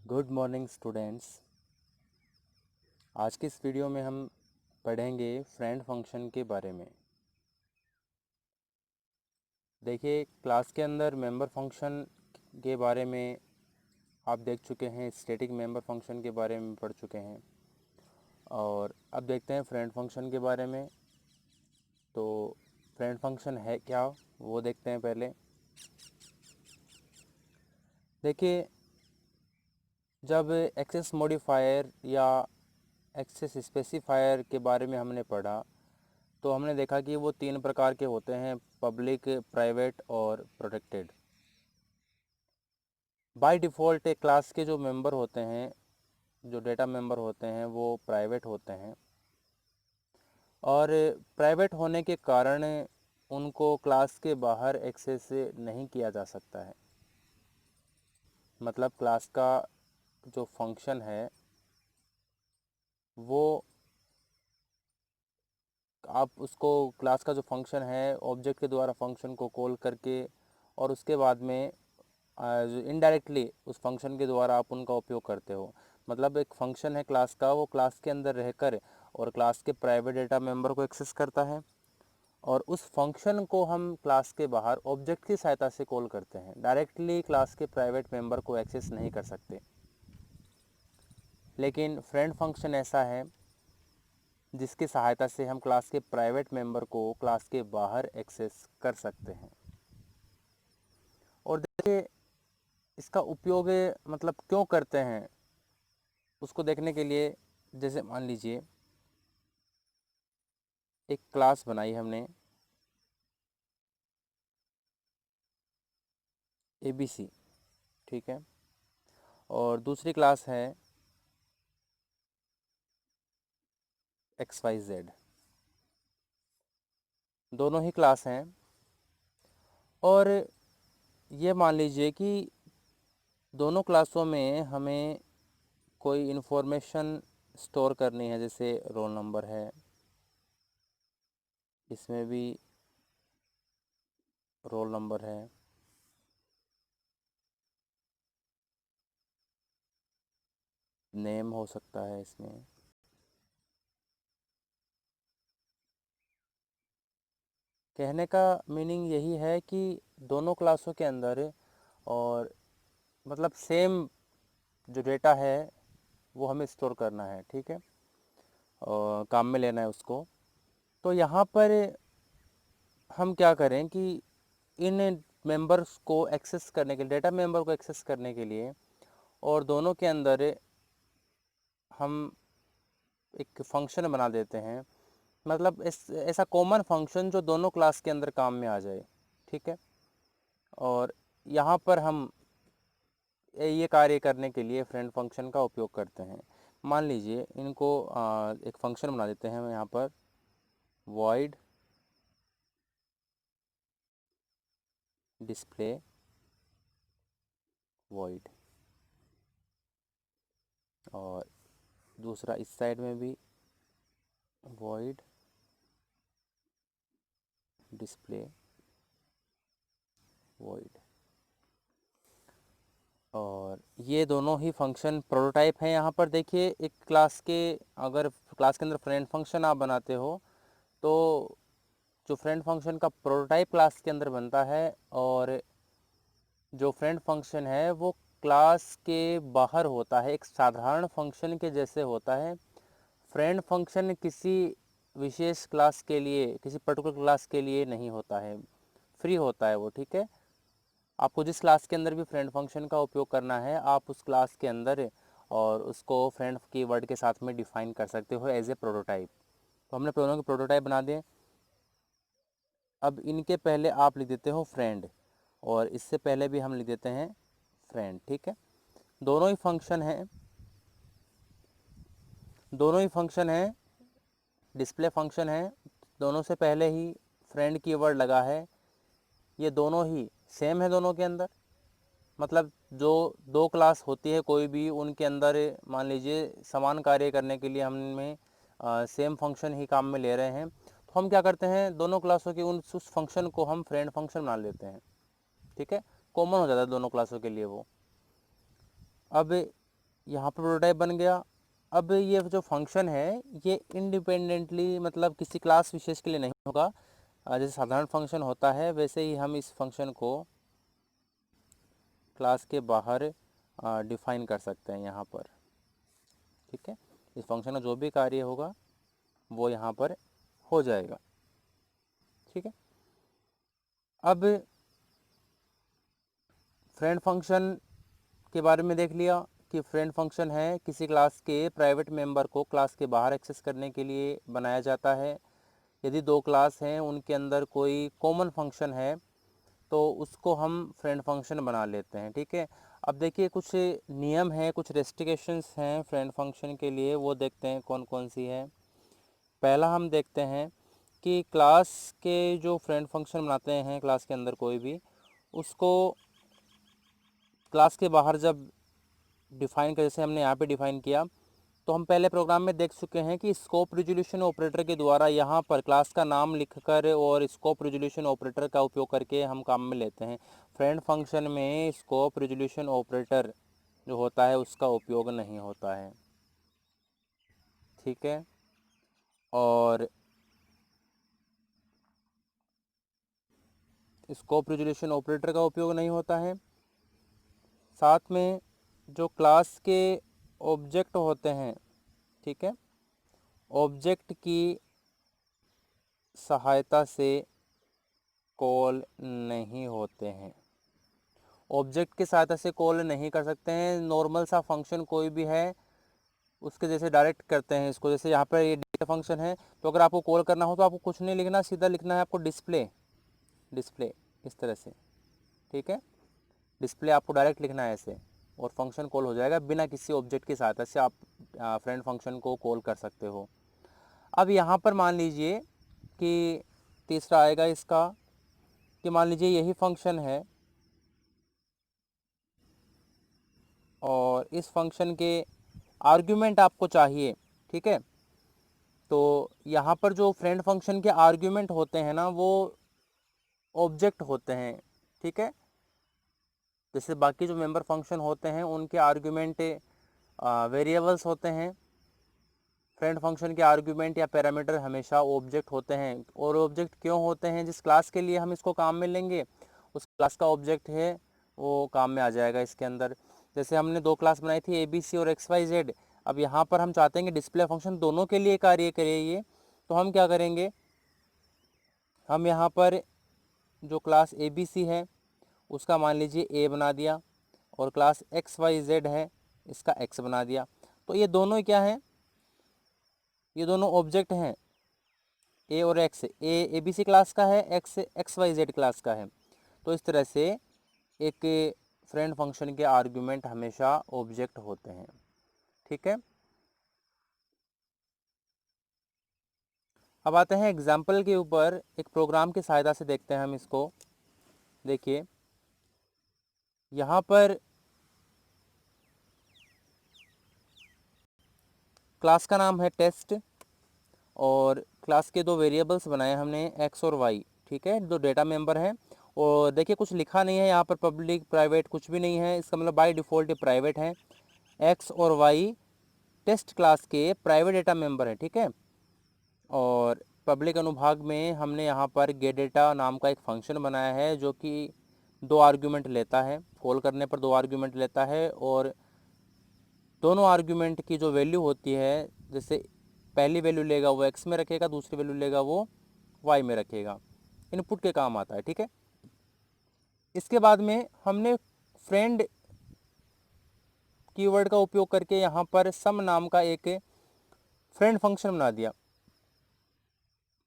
Good morning students. आज की इस वीडियो में हम पढ़ेंगे फ्रेंड फंक्शन के बारे में। देखिए, क्लास के अंदर मेंबर फंक्शन के बारे में आप देख चुके हैं, स्टैटिक मेंबर फंक्शन के बारे में पढ़ चुके हैं, और अब देखते हैं फ्रेंड फंक्शन के बारे में। तो फ्रेंड फंक्शन है क्या, वो देखते हैं पहले। देखिए, जब एक्सेस मॉडिफायर या एक्सेस स्पेसिफायर के बारे में हमने पढ़ा तो हमने देखा कि वो 3 प्रकार के होते हैं: पब्लिक, प्राइवेट और प्रोटेक्टेड। बाय डिफ़ॉल्ट एक क्लास के जो मेंबर होते हैं, जो डेटा मेंबर होते हैं, वो प्राइवेट होते हैं, और प्राइवेट होने के कारण उनको क्लास के बाहर एक्सेस नहीं किया जा सकता है। मतलब क्लास का जो फंक्शन है वो, आप उसको, क्लास का जो फंक्शन है ऑब्जेक्ट के द्वारा फंक्शन को कॉल करके और उसके बाद में इनडायरेक्टली उस फंक्शन के द्वारा आप उनका उपयोग करते हो। मतलब एक फंक्शन है क्लास का, वो क्लास के अंदर रहकर और क्लास के प्राइवेट डेटा मेंबर को एक्सेस करता है, और उस फंक्शन को हम क्लास के बाहर ऑब्जेक्ट की सहायता से कॉल करते हैं। डायरेक्टली क्लास के प्राइवेट मेंबर को एक्सेस नहीं कर सकते। लेकिन फ्रेंड फंक्शन ऐसा है जिसकी सहायता से हम क्लास के प्राइवेट मेंबर को क्लास के बाहर एक्सेस कर सकते हैं। और देखिए, इसका उपयोग मतलब क्यों करते हैं उसको देखने के लिए, जैसे मान लीजिए एक क्लास बनाई हमने ABC, ठीक है, और दूसरी क्लास है XYZ। दोनों ही क्लास हैं, और ये मान लीजिए कि दोनों क्लासों में हमें कोई इन्फॉर्मेशन स्टोर करनी है। जैसे रोल नंबर है, इसमें भी रोल नंबर है, नेम हो सकता है इसमें। कहने का मीनिंग यही है कि दोनों क्लासों के अंदर, और मतलब सेम जो डेटा है वो हमें स्टोर करना है, ठीक है, और काम में लेना है उसको। तो यहाँ पर हम क्या करें कि इन मेंबर्स को एक्सेस करने के लिए, डेटा मेंबर को एक्सेस करने के लिए, और दोनों के अंदर हम एक फंक्शन बना देते हैं। मतलब ऐसा कॉमन फंक्शन जो दोनों क्लास के अंदर काम में आ जाए, ठीक है। और यहाँ पर हम ये कार्य करने के लिए फ्रेंड फंक्शन का उपयोग करते हैं। मान लीजिए इनको एक फंक्शन बना देते हैं यहाँ पर, void display void, और दूसरा इस साइड में भी void display void। और ये दोनों ही फंक्शन प्रोटोटाइप हैं। यहाँ पर देखिए, एक क्लास के, अगर क्लास के अंदर फ्रेंड फंक्शन आप बनाते हो तो जो फ्रेंड फंक्शन का प्रोटोटाइप क्लास के अंदर बनता है, और जो फ्रेंड फंक्शन है वो क्लास के बाहर होता है, एक साधारण फंक्शन के जैसे होता है। फ्रेंड फंक्शन किसी विशेष क्लास के लिए, किसी पर्टिकुलर क्लास के लिए नहीं होता है, फ्री होता है वो, ठीक है। आपको जिस क्लास के अंदर भी फ्रेंड फंक्शन का उपयोग करना है, आप उस क्लास के अंदर और उसको फ्रेंड कीवर्ड के साथ में डिफाइन कर सकते हो एज ए प्रोटोटाइप। तो हमने दोनों के प्रोटोटाइप बना दिए। अब इनके पहले आप लिख देते हो फ्रेंड, और इससे पहले भी हम लिख देते हैं फ्रेंड, ठीक है। दोनों ही फंक्शन हैं, दोनों ही फंक्शन हैं, डिस्प्ले फंक्शन है, दोनों से पहले ही फ्रेंड कीवर्ड लगा है। ये दोनों ही सेम है दोनों के अंदर। मतलब जो दो क्लास होती है कोई भी, उनके अंदर मान लीजिए समान कार्य करने के लिए हमें सेम फंक्शन ही काम में ले रहे हैं, तो हम क्या करते हैं, दोनों क्लासों के उस फंक्शन को हम फ्रेंड फंक्शन बना लेते हैं, ठीक है। कॉमन हो जाता है दोनों क्लासों के लिए वो। अब यहाँ पर प्रोटोटाइप बन गया। अब ये जो फंक्शन है ये इंडिपेंडेंटली मतलब किसी क्लास विशेष के लिए नहीं होगा। जैसे साधारण फंक्शन होता है वैसे ही हम इस फंक्शन को क्लास के बाहर डिफाइन कर सकते हैं यहाँ पर। ठीक है, इस फंक्शन का जो भी कार्य होगा वो यहाँ पर हो जाएगा। ठीक है, अब फ्रेंड फंक्शन के बारे में देख लिया कि फ्रेंड फंक्शन है किसी क्लास के प्राइवेट मेंबर को क्लास के बाहर एक्सेस करने के लिए बनाया जाता है। यदि दो क्लास हैं उनके अंदर कोई कॉमन फंक्शन है तो उसको हम फ्रेंड फंक्शन बना लेते हैं। ठीक है, अब देखिए कुछ नियम हैं, कुछ रेस्ट्रिक्शंस हैं फ्रेंड फंक्शन के लिए, वो देखते हैं कौन कौन सी है। पहला हम देखते हैं कि क्लास के जो फ्रेंड फंक्शन बनाते हैं क्लास के अंदर कोई भी, उसको क्लास के बाहर जब डिफ़ाइन कर, जैसे हमने यहाँ पे डिफ़ाइन किया, तो हम पहले प्रोग्राम में देख चुके हैं कि स्कोप रिजोल्यूशन ऑपरेटर के द्वारा यहाँ पर क्लास का नाम लिखकर और स्कोप रिजोल्यूशन ऑपरेटर का उपयोग करके हम काम में लेते हैं। फ्रेंड फंक्शन में स्कोप रिजोल्यूशन ऑपरेटर जो होता है उसका उपयोग नहीं होता है। ठीक है, और स्कोप रिजोल्यूशन ऑपरेटर का उपयोग नहीं होता है। साथ में जो क्लास के ऑब्जेक्ट होते हैं, ठीक है, ऑब्जेक्ट की सहायता से कॉल नहीं होते हैं। ऑब्जेक्ट की सहायता से कॉल नहीं कर सकते हैं। नॉर्मल सा फंक्शन कोई भी है उसके जैसे डायरेक्ट करते हैं इसको। जैसे यहाँ पर ये डेटा फंक्शन है, तो अगर आपको कॉल करना हो तो आपको कुछ नहीं लिखना, सीधा लिखना है आपको डिस्प्ले, डिस्प्ले इस तरह से। ठीक है, डिस्प्ले आपको डायरेक्ट लिखना है ऐसे और फंक्शन कॉल हो जाएगा। बिना किसी ऑब्जेक्ट की सहायता से आप फ्रेंड फंक्शन को कॉल कर सकते हो। अब यहाँ पर मान लीजिए कि तीसरा आएगा इसका कि मान लीजिए यही फंक्शन है और इस फंक्शन के आर्ग्यूमेंट आपको चाहिए। ठीक है, तो यहाँ पर जो फ्रेंड फंक्शन के आर्ग्यूमेंट होते हैं ना वो ऑब्जेक्ट होते हैं। ठीक है, जैसे बाकी जो मेंबर फंक्शन होते हैं उनके आर्ग्यूमेंट वेरिएबल्स होते हैं, फ्रेंड फंक्शन के आर्ग्यूमेंट या पैरामीटर हमेशा ऑब्जेक्ट होते हैं। और ऑब्जेक्ट क्यों होते हैं? जिस क्लास के लिए हम इसको काम में लेंगे उस क्लास का ऑब्जेक्ट है वो काम में आ जाएगा इसके अंदर। जैसे हमने दो क्लास बनाई थी ABC और XYZ। अब यहाँ पर हम चाहते हैं कि डिस्प्ले फंक्शन दोनों के लिए कार्य करे ये, तो हम क्या करेंगे, हम यहाँ पर जो क्लास ABC है उसका मान लीजिए A बना दिया और क्लास XYZ है इसका X बना दिया। तो ये दोनों क्या हैं, ये दोनों ऑब्जेक्ट हैं A और X। A ABC क्लास का है, X XYZ क्लास का है। तो इस तरह से एक फ्रेंड फंक्शन के आर्गुमेंट हमेशा ऑब्जेक्ट होते हैं। ठीक है, अब आते हैं एग्जाम्पल के ऊपर। एक प्रोग्राम की सहायता से देखते हैं हम इसको। देखिए यहाँ पर क्लास का नाम है टेस्ट और क्लास के दो वेरिएबल्स बनाए हमने X और Y। ठीक है, दो डेटा मेंबर हैं और देखिए कुछ लिखा नहीं है यहाँ पर, पब्लिक प्राइवेट कुछ भी नहीं है, इसका मतलब बाय डिफ़ॉल्ट ये प्राइवेट है। X और Y टेस्ट क्लास के प्राइवेट डेटा मेंबर है। ठीक है, और पब्लिक अनुभाग में हमने यहाँ पर गेट डेटा नाम का एक फंक्शन बनाया है जो कि दो आर्ग्यूमेंट लेता है, कॉल करने पर दो आर्ग्यूमेंट लेता है और दोनों आर्ग्यूमेंट की जो वैल्यू होती है, जैसे पहली वैल्यू लेगा वो X में रखेगा, दूसरी वैल्यू लेगा वो Y में रखेगा, इनपुट के काम आता है। ठीक है, इसके बाद में हमने फ्रेंड कीवर्ड का उपयोग करके यहाँ पर सम नाम का एक फ्रेंड फंक्शन बना दिया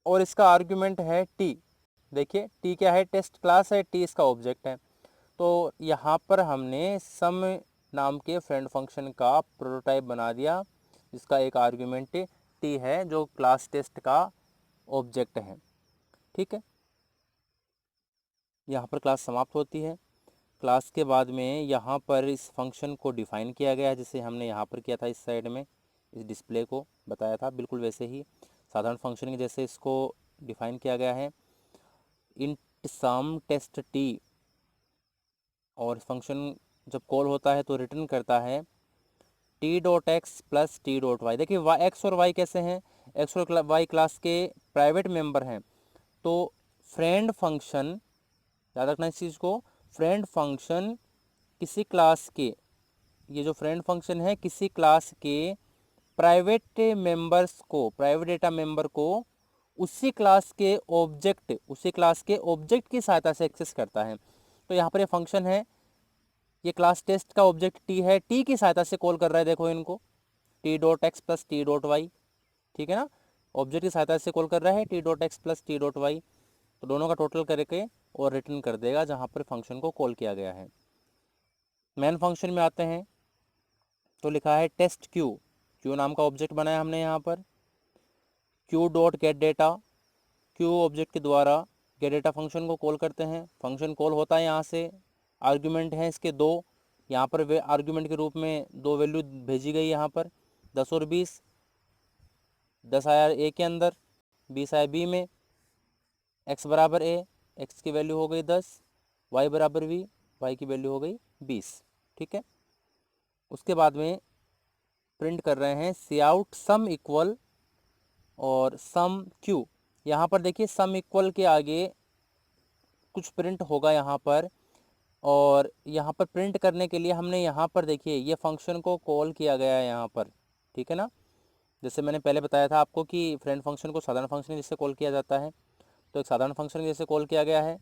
और इसका आर्ग्यूमेंट है T। देखिए T क्या है, टेस्ट क्लास है, T इसका ऑब्जेक्ट है। तो यहाँ पर हमने सम नाम के फ्रेंड फंक्शन का प्रोटोटाइप बना दिया जिसका एक आर्ग्यूमेंट T है जो क्लास टेस्ट का ऑब्जेक्ट है। ठीक है, यहाँ पर क्लास समाप्त होती है। क्लास के बाद में यहाँ पर इस फंक्शन को डिफ़ाइन किया गया है जैसे हमने यहाँ पर किया था, इस साइड में इस डिस्प्ले को बताया था, बिल्कुल वैसे ही साधारण फंक्शन के जैसे इसको डिफ़ाइन किया गया है। इंट सम टेस्ट T, और फंक्शन जब कॉल होता है तो रिटर्न करता है T dot X plus T dot Y. देखिए एक्स और वाई कैसे हैं, एक्स और वाई क्लास के प्राइवेट मेंबर हैं, तो फ्रेंड फंक्शन, याद रखना इस चीज़ को, फ्रेंड फंक्शन किसी क्लास के, ये जो फ्रेंड फंक्शन है किसी क्लास के प्राइवेट मेंबर्स को, प्राइवेट डेटा मेंबर को उसी क्लास के ऑब्जेक्ट की सहायता से एक्सेस करता है। तो यहाँ पर ये फंक्शन है, ये क्लास टेस्ट का ऑब्जेक्ट टी है, टी की सहायता से कॉल कर रहा है, देखो इनको, T dot X plus T dot Y, ठीक है ना, ऑब्जेक्ट की सहायता से कॉल कर रहा है T dot X plus T dot Y, तो दोनों का टोटल करके और रिटर्न कर देगा जहाँ पर फंक्शन को कॉल किया गया है। मेन फंक्शन में आते हैं तो लिखा है टेस्ट क्यू, क्यू नाम का ऑब्जेक्ट बनाया हमने यहाँ पर, Q dot gate data, Q object के द्वारा गेट डेटा फंक्शन को कॉल करते हैं। फंक्शन कॉल होता है यहाँ से, आर्ग्यूमेंट हैं इसके दो, यहाँ पर वे आर्ग्यूमेंट के रूप में दो वैल्यू भेजी गई यहाँ पर 10 और 20, 10 आया ए के अंदर, 20 आया बी में, एक्स बराबर ए, एक्स की वैल्यू हो गई 10, वाई बराबर वी, वाई की वैल्यू हो गई 20, ठीक है। उसके बाद में प्रिंट कर रहे हैं सी आउट सम इक्वल और सम क्यू। यहाँ पर देखिए सम इक्वल के आगे कुछ प्रिंट होगा यहाँ पर, और यहाँ पर प्रिंट करने के लिए हमने यहाँ पर देखिए ये फंक्शन को कॉल किया गया है यहाँ पर, ठीक है ना। जैसे मैंने पहले बताया था आपको कि फ्रेंड फंक्शन को साधारण फंक्शन जैसे कॉल किया जाता है, तो एक साधारण फंक्शन जैसे कॉल किया गया है,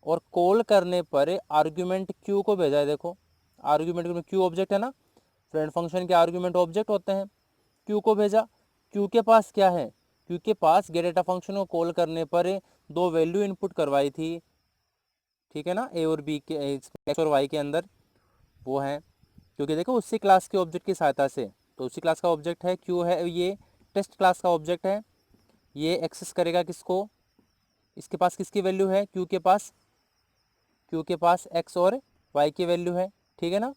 और कॉल करने पर आर्ग्यूमेंट क्यू को भेजा है। देखो आर्ग्यूमेंट में क्यू ऑब्जेक्ट है ना, फ्रेंड फंक्शन के आर्ग्यूमेंट ऑब्जेक्ट होते हैं, क्यू को भेजा। क्यू के पास क्या है, क्यू के पास गेट डेटा फंक्शन को कॉल करने पर दो वैल्यू इनपुट करवाई थी, ठीक है ना, ए और बी के, एक्स और वाई के अंदर वो है, क्योंकि देखो उसी क्लास के ऑब्जेक्ट की सहायता से, तो उसी क्लास का ऑब्जेक्ट है क्यू है, ये टेस्ट क्लास का ऑब्जेक्ट है, ये एक्सेस करेगा किसको, इसके पास किसकी वैल्यू है, क्यू के पास एक्स और वाई की वैल्यू है, ठीक है ना।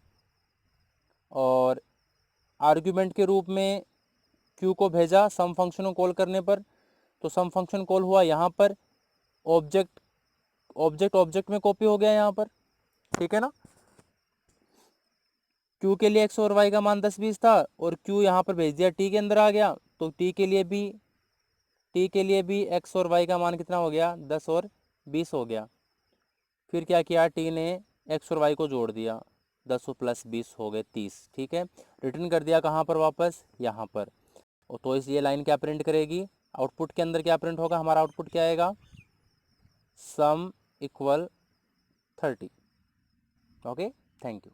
और आर्ग्यूमेंट के रूप में क्यू को भेजा सम फंक्शन को कॉल करने पर, तो सम फंक्शन कॉल हुआ यहाँ पर, ऑब्जेक्ट में कॉपी हो गया यहाँ पर, ठीक है ना। क्यू के लिए एक्स और वाई का मान 10 20 था, और क्यू यहाँ पर भेज दिया टी के अंदर आ गया, तो टी के लिए भी एक्स और वाई का मान कितना हो गया, 10 और 20 हो गया। फिर क्या किया, टी ने एक्स और वाई को जोड़ दिया, 10 प्लस 20 हो गए 30, ठीक है। रिटर्न कर दिया कहाँ पर, वापस यहाँ पर। और तो इस ये लाइन क्या प्रिंट करेगी, आउटपुट के अंदर क्या प्रिंट होगा, हमारा आउटपुट क्या आएगा, sum equal 30। Okay, thank you.